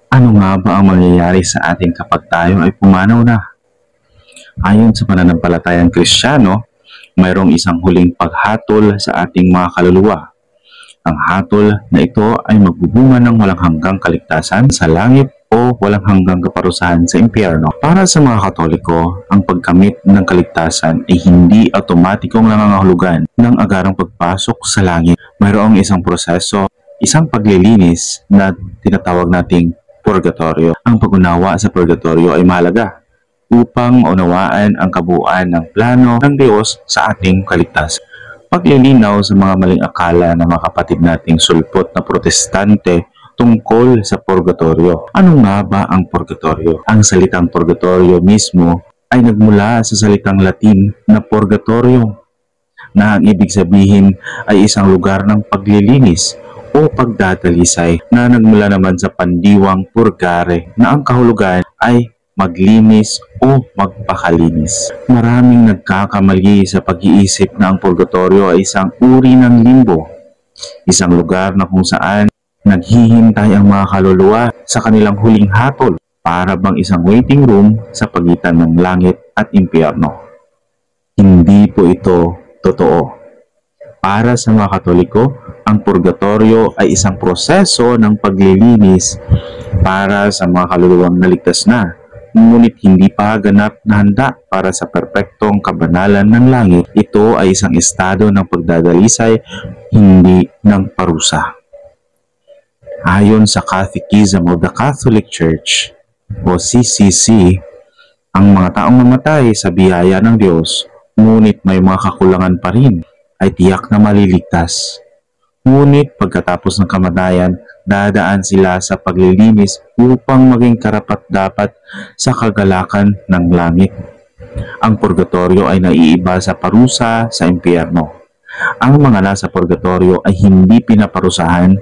Ano nga ba ang mangyayari sa atin kapag tayo ay pumanaw na? Ayon sa pananampalatayang Kristiyano, mayroong isang huling paghatol sa ating mga kaluluwa. Ang hatol na ito ay magbubunga ng walang hanggang kaligtasan sa langit o walang hanggang kaparusahan sa impyerno. Para sa mga Katoliko, ang pagkamit ng kaligtasan ay hindi automatikong nangangahulugan ng agarang pagpasok sa langit. Mayroong isang proseso, isang paglilinis na tinatawag nating purgatorio. Ang pag-unawa sa purgatorio ay mahalaga upang maunawaan ang kabuuan ng plano ng Diyos sa ating kaligtasan. Paglilinaw sa mga maling akala ng mga kapatid nating sulpot na protestante tungkol sa purgatorio. Ano nga ba ang purgatorio? Ang salitang purgatorio mismo ay nagmula sa salitang Latin na purgatorio, na ang ibig sabihin ay isang lugar ng paglilinis o pagdadalisay, na nagmula naman sa pandiwang purgare, na ang kahulugan ay maglinis o magpakalinis. Maraming nagkakamali sa pag-iisip na ang purgatorio ay isang uri ng limbo, isang lugar na kung saan naghihintay ang mga kaluluwa sa kanilang huling hatol, para bang isang waiting room sa pagitan ng langit at impyerno. Hindi po ito totoo. Para sa mga Katoliko, ang purgatorio ay isang proseso ng paglilinis para sa mga kaluluwang naligtas na, ngunit hindi pa ganap na handa para sa perpektong kabanalan ng langit. Ito ay isang estado ng pagdadalisay, hindi ng parusa. Ayon sa Catechism of the Catholic Church o CCC, ang mga taong namatay sa biyaya ng Diyos, ngunit may mga kakulangan pa rin, ay tiyak na maliligtas. Ngunit pagkatapos ng kamatayan, dadaan sila sa paglilinis upang maging karapat-dapat sa kagalakan ng langit. Ang purgatorio ay naiiba sa parusa sa impyerno. Ang mga nasa purgatorio ay hindi pinaparusahan,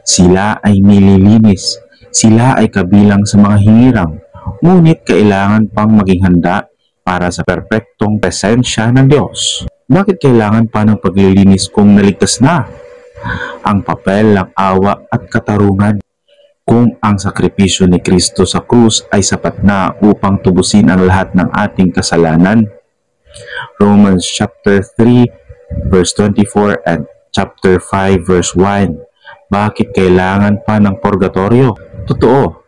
sila ay nililinis. Sila ay kabilang sa mga hinirang, ngunit kailangan pang maging handa para sa perpektong presensya ng Diyos. Bakit kailangan pa ng paglilinis kung naligtas na? Ang papel ng awa at katarungan. Kung ang sakripisyo ni Kristo sa krus ay sapat na upang tubusin ang lahat ng ating kasalanan. Romans chapter 3 verse 24 and chapter 5 verse 1. Bakit kailangan pa ng purgatorio? Totoo,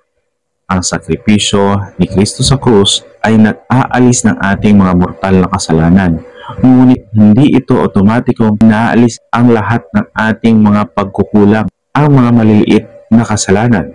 ang sakripisyo ni Kristo sa krus ay nag-aalis ng ating mga mortal na kasalanan. Ngunit hindi ito otomatikong naalis ang lahat ng ating mga pagkukulang, ang mga maliliit na kasalanan.